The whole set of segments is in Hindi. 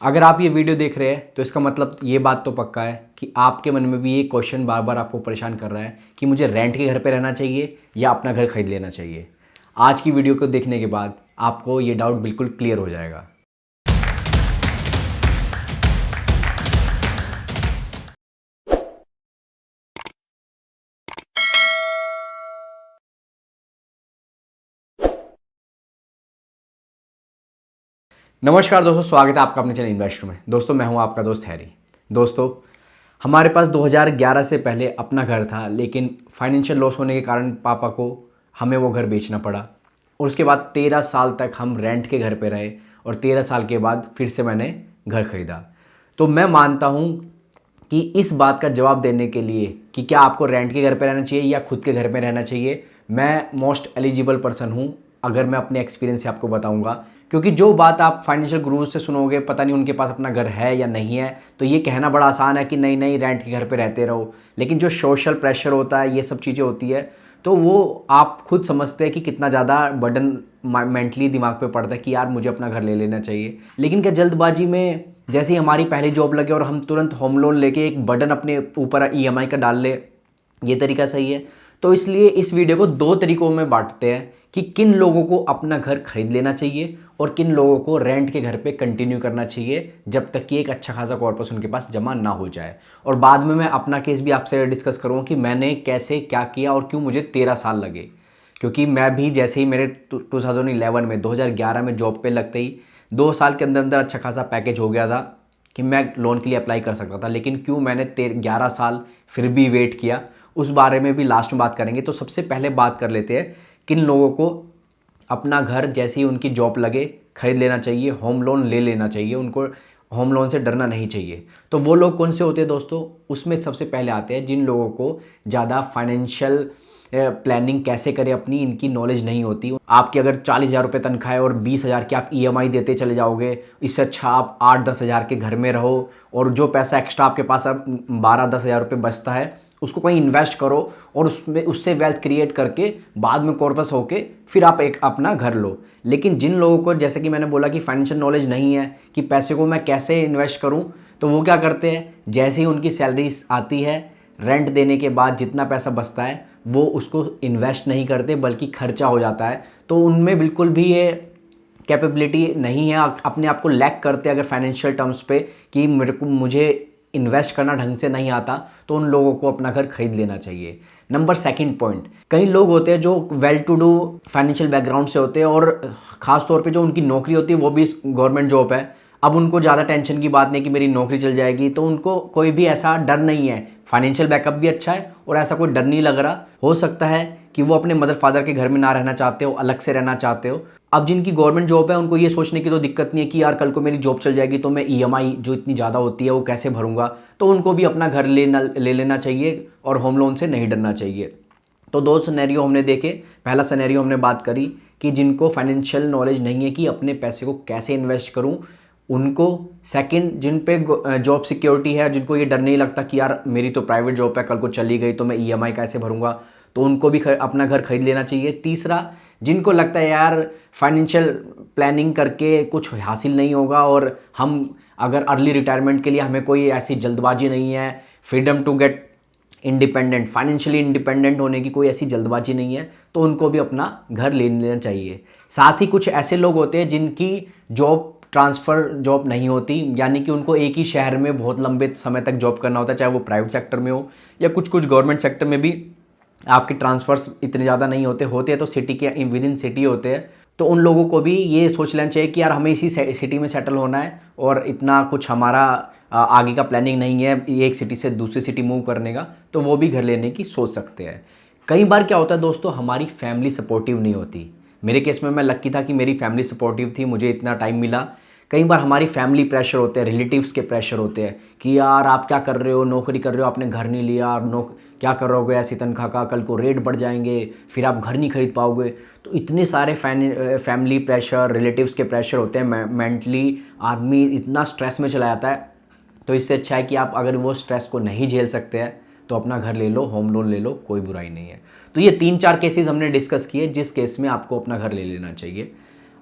अगर आप ये वीडियो देख रहे हैं तो इसका मतलब ये बात तो पक्का है कि आपके मन में भी ये क्वेश्चन बार बार आपको परेशान कर रहा है कि मुझे रेंट के घर पे रहना चाहिए या अपना घर खरीद लेना चाहिए। आज की वीडियो को देखने के बाद आपको ये डाउट बिल्कुल क्लियर हो जाएगा। नमस्कार दोस्तों, स्वागत है आपका अपने चैनल इन्वेस्टर में। दोस्तों मैं हूं आपका दोस्त हैरी। दोस्तों हमारे पास 2011 से पहले अपना घर था, लेकिन फाइनेंशियल लॉस होने के कारण पापा को हमें वो घर बेचना पड़ा और उसके बाद 13 साल तक हम रेंट के घर पे रहे और 13 साल के बाद फिर से मैंने घर ख़रीदा। तो मैं मानता हूं कि इस बात का जवाब देने के लिए कि क्या आपको रेंट के घर पे रहना चाहिए या खुद के घर में रहना चाहिए, मैं मोस्ट एलिजिबल पर्सन हूं अगर मैं अपने एक्सपीरियंस से आपको बताऊंगा। क्योंकि जो बात आप फाइनेंशियल गुरुज से सुनोगे, पता नहीं उनके पास अपना घर है या नहीं है, तो ये कहना बड़ा आसान है कि नहीं नहीं रेंट के घर पे रहते रहो, लेकिन जो सोशल प्रेशर होता है, ये सब चीज़ें होती है, तो वो आप खुद समझते हैं कि कितना ज़्यादा बर्डन मेंटली दिमाग पे पड़ता है कि यार मुझे अपना घर ले लेना चाहिए। लेकिन क्या जल्दबाजी में जैसे ही हमारी पहली जॉब लगे और हम तुरंत होम लोन लेके एक बर्डन अपने ऊपर ईएमआई का डाल ले, ये तरीका सही है? तो इसलिए इस वीडियो को दो तरीकों में बांटते हैं कि किन लोगों को अपना घर खरीद लेना चाहिए और किन लोगों को रेंट के घर पे कंटिन्यू करना चाहिए जब तक कि एक अच्छा खासा कॉर्पस उनके पास जमा ना हो जाए। और बाद में मैं अपना केस भी आपसे डिस्कस करूँगा कि मैंने कैसे क्या किया और क्यों मुझे 13 साल लगे। क्योंकि मैं भी जैसे ही मेरे 2011 में 2011 में जॉब पे लगते ही 2 साल के अंदर अंदर अच्छा खासा पैकेज हो गया था कि मैं लोन के लिए अप्लाई कर सकता था, लेकिन क्यों मैंने 11 साल फिर भी वेट किया, उस बारे में भी लास्ट में बात करेंगे। तो सबसे पहले बात कर लेते हैं किन लोगों को अपना घर जैसे ही उनकी जॉब लगे खरीद लेना चाहिए, होम लोन ले लेना चाहिए, उनको होम लोन से डरना नहीं चाहिए। तो वो लोग कौन से होते हैं दोस्तों? उसमें सबसे पहले आते हैं जिन लोगों को ज़्यादा फाइनेंशियल प्लानिंग कैसे करें अपनी, इनकी नॉलेज नहीं होती। आपकी अगर 40,000 रुपये तनख्वाह है और 20,000 की आप ईएमआई देते चले जाओगे, इससे अच्छा आप 8-10 हज़ार के घर में रहो और जो पैसा एक्स्ट्रा आपके पास अब 12-10 हज़ार रुपये बचता है उसको कहीं इन्वेस्ट करो और उसमें उससे वेल्थ क्रिएट करके बाद में कॉर्पस होके फिर आप एक अपना घर लो। लेकिन जिन लोगों को, जैसे कि मैंने बोला, कि फाइनेंशियल नॉलेज नहीं है कि पैसे को मैं कैसे इन्वेस्ट करूं, तो वो क्या करते हैं, जैसे ही उनकी सैलरी आती है रेंट देने के बाद जितना पैसा बचता है वो उसको इन्वेस्ट नहीं करते बल्कि खर्चा हो जाता है। तो उनमें बिल्कुल भी ये कैपेबिलिटी नहीं है, अपने आप को लैक करते हैं अगर फाइनेंशियल टर्म्स पे कि मुझे इन्वेस्ट करना ढंग से नहीं आता, तो उन लोगों को अपना घर खरीद लेना चाहिए। नंबर सेकंड पॉइंट, कई लोग होते हैं जो well to do financial background से होते हैं और ख़ास तौर पे जो उनकी नौकरी होती है वो भी गवर्नमेंट जॉब है। अब उनको ज़्यादा टेंशन की बात नहीं कि मेरी नौकरी चल जाएगी, तो उनको कोई भी ऐसा डर नहीं है, फाइनेंशियल बैकअप भी अच्छा है और ऐसा कोई डर नहीं लग रहा। हो सकता है कि वो अपने मदर फादर के घर में ना रहना चाहते हो, अलग से रहना चाहते हो। अब जिनकी गवर्नमेंट जॉब है उनको ये सोचने की तो दिक्कत नहीं है कि यार कल को मेरी जॉब चल जाएगी तो मैं ईएमआई जो इतनी ज़्यादा होती है वो कैसे भरूंगा, तो उनको भी अपना घर ले लेना चाहिए और होम लोन से नहीं डरना चाहिए। तो दो सिनेरियो हमने देखे। पहला सिनेरियो हमने बात करी कि जिनको फाइनेंशियल नॉलेज नहीं है कि अपने पैसे को कैसे इन्वेस्ट करूं उनको। सेकंड, जिन पे जॉब सिक्योरिटी है, जिनको ये डर नहीं लगता कि यार मेरी तो प्राइवेट जॉब है, कल को चली गई तो मैं ईएमआई कैसे भरूंगा, तो उनको भी अपना घर खरीद लेना चाहिए। तीसरा, जिनको लगता है यार फाइनेंशियल प्लानिंग करके कुछ हासिल नहीं होगा और हम अगर अर्ली रिटायरमेंट के लिए हमें कोई ऐसी जल्दबाजी नहीं है, freedom to get independent, financially independent होने की कोई ऐसी जल्दबाजी नहीं है, तो उनको भी अपना घर ले लेना चाहिए। साथ ही कुछ ऐसे लोग होते हैं जिनकी जॉब ट्रांसफ़र जॉब नहीं होती, यानी कि उनको एक ही शहर में बहुत लंबे समय तक जॉब करना होता है, चाहे वो प्राइवेट सेक्टर में हो या कुछ गवर्नमेंट सेक्टर में भी आपके ट्रांसफ़र्स इतने ज़्यादा नहीं होते हैं तो सिटी के विद इन सिटी होते हैं। तो उन लोगों को भी ये सोच लेना चाहिए कि यार हमें इसी सिटी में सेटल होना है और इतना कुछ हमारा आगे का प्लानिंग नहीं है एक सिटी से दूसरी सिटी मूव करने का, तो वो भी घर लेने की सोच सकते हैं। कई बार क्या होता है दोस्तों, हमारी फैमिली सपोर्टिव नहीं होती। मेरे केस में मैं लकी था कि मेरी फैमिली सपोर्टिव थी, मुझे इतना टाइम मिला। कई बार हमारी फैमिली प्रेशर होते हैं, रिलेटिव्स के प्रेशर होते हैं कि यार आप क्या कर रहे हो, नौकरी कर रहे हो, आपने घर नहीं लिया और क्या करोगे ऐसी तनख्वाह का, कल को रेट बढ़ जाएंगे, फिर आप घर नहीं खरीद पाओगे। तो इतने सारे फैमिली प्रेशर, रिलेटिव्स के प्रेशर होते हैं, मेंटली आदमी इतना स्ट्रेस में चला जाता है। तो इससे अच्छा है कि आप अगर वो स्ट्रेस को नहीं झेल सकते हैं तो अपना घर ले लो, होम लोन ले लो, कोई बुराई नहीं है। तो ये 3-4 केसेस हमने डिस्कस किए जिस केस में आपको अपना घर ले लेना चाहिए।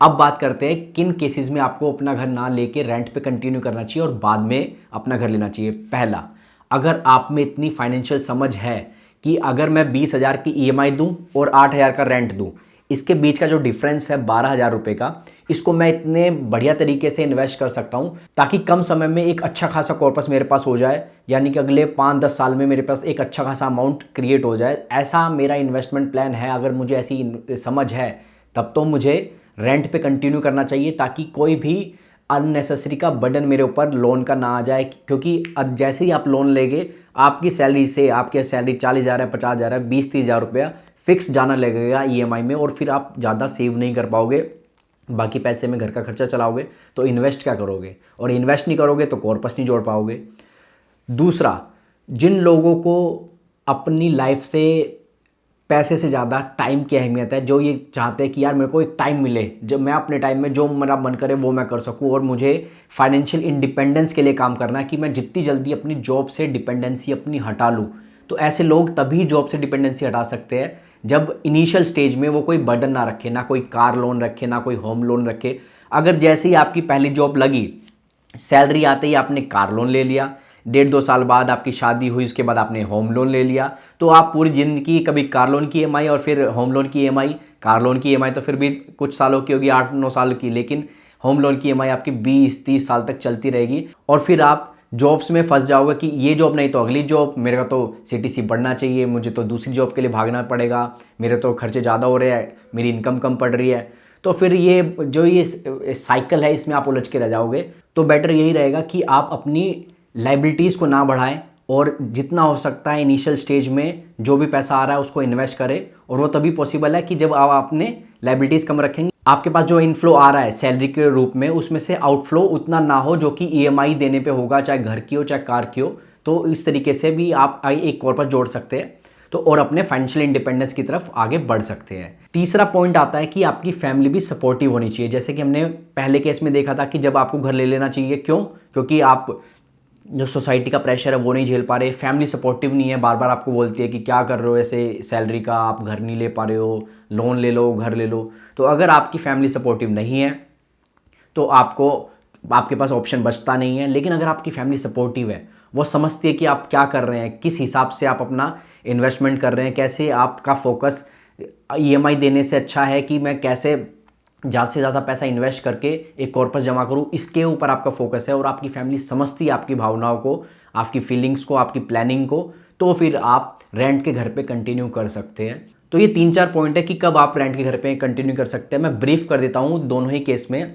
अब बात करते हैं किन केसेस में आपको अपना घर ना लेके रेंट पे कंटिन्यू करना चाहिए और बाद में अपना घर लेना चाहिए। पहला, अगर आप में इतनी फाइनेंशियल समझ है कि अगर मैं 20,000 की ईएमआई दूं और 8,000 का रेंट दूं, इसके बीच का जो डिफरेंस है 12,000 रुपये का, इसको मैं इतने बढ़िया तरीके से इन्वेस्ट कर सकता हूं ताकि कम समय में एक अच्छा खासा कॉर्पस मेरे पास हो जाए, यानी कि अगले 5-10 साल में मेरे पास एक अच्छा खासा अमाउंट क्रिएट हो जाए। ऐसा मेरा इन्वेस्टमेंट प्लान है। अगर मुझे ऐसी समझ है तब तो मुझे रेंट पे कंटिन्यू करना चाहिए ताकि कोई भी अननेसेसरी का बर्डन मेरे ऊपर लोन का ना आ जाए, क्योंकि अब जैसे ही आप लोन लेंगे आपकी सैलरी से, आपकी सैलरी 40,000 है, 50,000 है, 20-30,000 रुपया फिक्स जाना लगेगा ईएमआई में और फिर आप ज़्यादा सेव नहीं कर पाओगे। बाकी पैसे में घर का खर्चा चलाओगे तो इन्वेस्ट क्या करोगे, और इन्वेस्ट नहीं करोगे तो कॉर्पस नहीं जोड़ पाओगे। दूसरा, जिन लोगों को अपनी लाइफ से पैसे से ज़्यादा टाइम की अहमियत है, जो ये चाहते हैं कि यार मेरे को एक टाइम मिले जब मैं अपने टाइम में जो मेरा मन करे वो मैं कर सकूं, और मुझे फाइनेंशियल इंडिपेंडेंस के लिए काम करना है कि मैं जितनी जल्दी अपनी जॉब से डिपेंडेंसी अपनी हटा लूँ। तो ऐसे लोग तभी जॉब से डिपेंडेंसी हटा सकते हैं जब इनिशियल स्टेज में वो कोई बर्डन ना रखे, ना कोई कार लोन रखे, ना कोई होम लोन रखे। अगर जैसे ही आपकी पहली जॉब लगी, सैलरी आते ही आपने कार लोन ले लिया, 1.5-2 साल बाद आपकी शादी हुई, उसके बाद आपने होम लोन ले लिया, तो आप पूरी ज़िंदगी कभी कार लोन की ईएमआई और फिर होम लोन की ईएमआई, कार लोन की ईएमआई तो फिर भी कुछ सालों की होगी, 8-9 साल की, लेकिन होम लोन की ईएमआई आपकी 20-30 साल तक चलती रहेगी। और फिर आप जॉब्स में फंस जाओगे कि ये जॉब नहीं तो अगली जॉब, मेरे का तो सीटीसी बढ़ना चाहिए, मुझे तो दूसरी जॉब के लिए भागना पड़ेगा, मेरे तो खर्चे ज़्यादा हो रहे हैं, मेरी इनकम कम पड़ रही है। तो फिर ये साइकिल है, इसमें आप उलझ के रह जाओगे। तो बेटर यही रहेगा कि आप अपनी लाइबिलिटीज़ को ना बढ़ाएं और जितना हो सकता है इनिशियल स्टेज में जो भी पैसा आ रहा है उसको इन्वेस्ट करें। और वो तभी पॉसिबल है कि जब आप अपने लाइबिलिटीज़ कम रखेंगे, आपके पास जो इनफ्लो आ रहा है सैलरी के रूप में, उसमें से आउटफ्लो उतना ना हो जो कि ईएमआई देने पे होगा, चाहे घर की हो चाहे कार की हो। तो इस तरीके से भी आप एक कॉर्पस जोड़ सकते हैं तो और अपने फाइनेंशियल इंडिपेंडेंस की तरफ आगे बढ़ सकते हैं। तीसरा पॉइंट आता है कि आपकी फैमिली भी सपोर्टिव होनी चाहिए। जैसे कि हमने पहले केस में देखा था कि जब आपको घर ले लेना चाहिए, क्यों? क्योंकि आप जो सोसाइटी का प्रेशर है वो नहीं झेल पा रहे, फैमिली सपोर्टिव नहीं है, बार बार आपको बोलती है कि क्या कर रहे हो ऐसे सैलरी का, आप घर नहीं ले पा रहे हो, लोन ले लो, घर ले लो। तो अगर आपकी फैमिली सपोर्टिव नहीं है तो आपके पास ऑप्शन बचता नहीं है। लेकिन अगर आपकी फैमिली सपोर्टिव है, वो समझती है कि आप क्या कर रहे हैं, किस हिसाब से आप अपना इन्वेस्टमेंट कर रहे हैं, कैसे आपका फोकस ईएमआई देने से अच्छा है कि मैं कैसे ज़्यादा से ज़्यादा पैसा इन्वेस्ट करके एक कॉर्पस जमा करूं, इसके ऊपर आपका फोकस है और आपकी फैमिली समझती है आपकी भावनाओं को, आपकी फीलिंग्स को, आपकी प्लानिंग को, तो फिर आप रेंट के घर पे कंटिन्यू कर सकते हैं। तो ये 3-4 पॉइंट है कि कब आप रेंट के घर पे कंटिन्यू कर सकते हैं। मैं ब्रीफ कर देता हूँ दोनों ही केस में।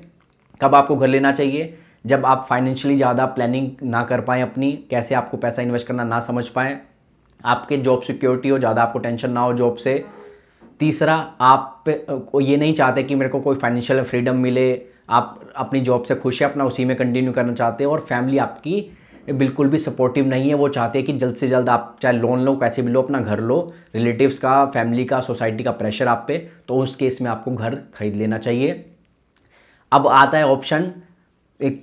कब आपको घर लेना चाहिए? जब आप फाइनेंशियली ज़्यादा प्लानिंग ना कर पाएँ अपनी, कैसे आपको पैसा इन्वेस्ट करना ना समझ पाएँ, आपके जॉब सिक्योरिटी हो, ज़्यादा आपको टेंशन ना हो जॉब से। तीसरा, आप ये नहीं चाहते कि मेरे को कोई फाइनेंशियल फ्रीडम मिले, आप अपनी जॉब से खुश है, अपना उसी में कंटिन्यू करना चाहते हैं और फैमिली आपकी बिल्कुल भी सपोर्टिव नहीं है। वो चाहते हैं कि जल्द से जल्द आप चाहे लोन लो, कैसे भी लो, अपना घर लो, रिलेटिव्स का, फैमिली का, सोसाइटी का प्रेशर आप पे, तो उस केस में आपको घर खरीद लेना चाहिए। अब आता है ऑप्शन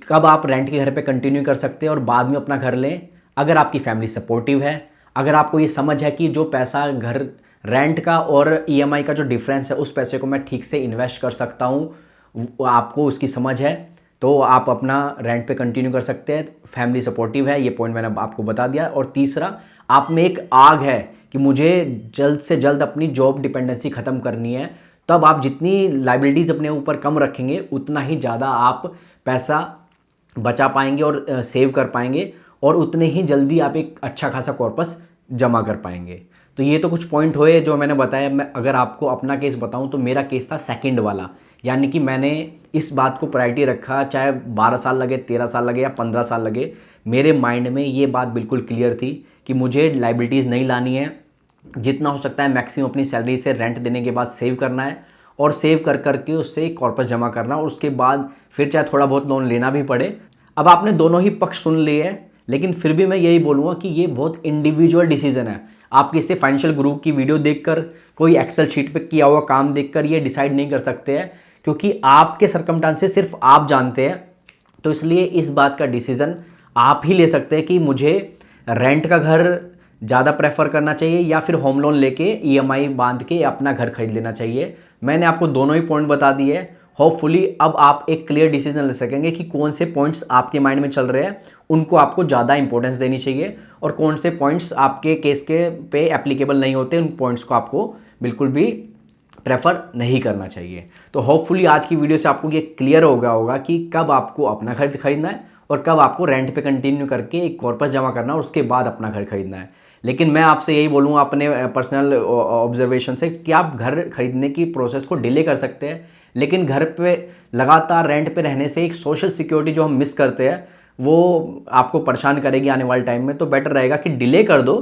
कब आप रेंट के घर पे कंटिन्यू कर सकते हैं और बाद में अपना घर लें। अगर आपकी फैमिली सपोर्टिव है, अगर आपको ये समझ है कि जो पैसा घर रेंट का और ईएमआई का जो डिफरेंस है उस पैसे को मैं ठीक से इन्वेस्ट कर सकता हूँ, आपको उसकी समझ है, तो आप अपना रेंट पे कंटिन्यू कर सकते हैं। फैमिली सपोर्टिव है, ये पॉइंट मैंने आपको बता दिया। और तीसरा, आप में एक आग है कि मुझे जल्द से जल्द अपनी जॉब डिपेंडेंसी ख़त्म करनी है, तब आप जितनी लाइबिलिटीज़ अपने ऊपर कम रखेंगे उतना ही ज़्यादा आप पैसा बचा पाएंगे और सेव कर पाएंगे और उतने ही जल्दी आप एक अच्छा खासा कॉर्पस जमा कर पाएंगे। तो ये तो कुछ पॉइंट हुए जो मैंने बताया। मैं अगर आपको अपना केस बताऊं तो मेरा केस था सेकंड वाला, यानी कि मैंने इस बात को प्रायोरिटी रखा, चाहे 12 साल लगे, 13 साल लगे या 15 साल लगे, मेरे माइंड में ये बात बिल्कुल क्लियर थी कि मुझे लाइबिलिटीज़ नहीं लानी है, जितना हो सकता है मैक्सिमम अपनी सैलरी से रेंट देने के बाद सेव करना है और सेव कर करके उससे एक कॉर्पस जमा करना और उसके बाद फिर चाहे थोड़ा बहुत लोन लेना भी पड़े। अब आपने दोनों ही पक्ष सुन लिए हैं, लेकिन फिर भी मैं यही बोलूँगा कि ये बहुत इंडिविजुअल डिसीजन है। आप किसी फाइनेंशियल गुरु की वीडियो देखकर, कोई एक्सेल शीट पे किया हुआ काम देखकर ये डिसाइड नहीं कर सकते हैं, क्योंकि आपके सर्कमस्टांसेस सिर्फ आप जानते हैं। तो इसलिए इस बात का डिसीजन आप ही ले सकते हैं कि मुझे रेंट का घर ज़्यादा प्रेफर करना चाहिए या फिर होम लोन लेके ईएमआई बांध के अपना घर खरीद लेना चाहिए। मैंने आपको दोनों ही पॉइंट बता दिए। होपफुली अब आप एक क्लियर डिसीजन ले सकेंगे कि कौन से पॉइंट्स आपके माइंड में चल रहे हैं, उनको आपको ज़्यादा इंपॉर्टेंस देनी चाहिए, और कौन से पॉइंट्स आपके केस के पे एप्लीकेबल नहीं होते, उन पॉइंट्स को आपको बिल्कुल भी प्रेफर नहीं करना चाहिए। तो होपफुली आज की वीडियो से आपको ये क्लियर हो गया होगा कि कब आपको अपना घर खरीदना है और कब आपको रेंट पे कंटिन्यू करके एक कॉर्पस जमा करना है और उसके बाद अपना घर खरीदना है। लेकिन मैं आपसे यही बोलूँगा अपने पर्सनल ऑब्जर्वेशन से कि आप घर खरीदने की प्रोसेस को डिले कर सकते हैं, लेकिन घर पे लगातार रेंट पे रहने से एक सोशल सिक्योरिटी जो हम मिस करते हैं वो आपको परेशान करेगी आने वाले टाइम में। तो बेटर रहेगा कि डिले कर दो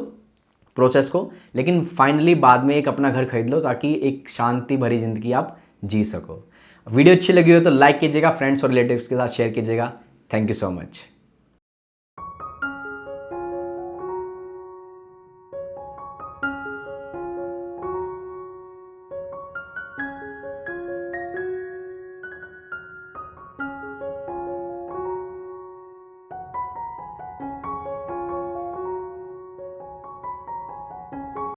प्रोसेस को, लेकिन फाइनली बाद में एक अपना घर खरीद लो ताकि एक शांति भरी ज़िंदगी आप जी सको। वीडियो अच्छी लगी हो तो लाइक कीजिएगा, फ्रेंड्स और रिलेटिव्स के साथ शेयर कीजिएगा। Thank you so much.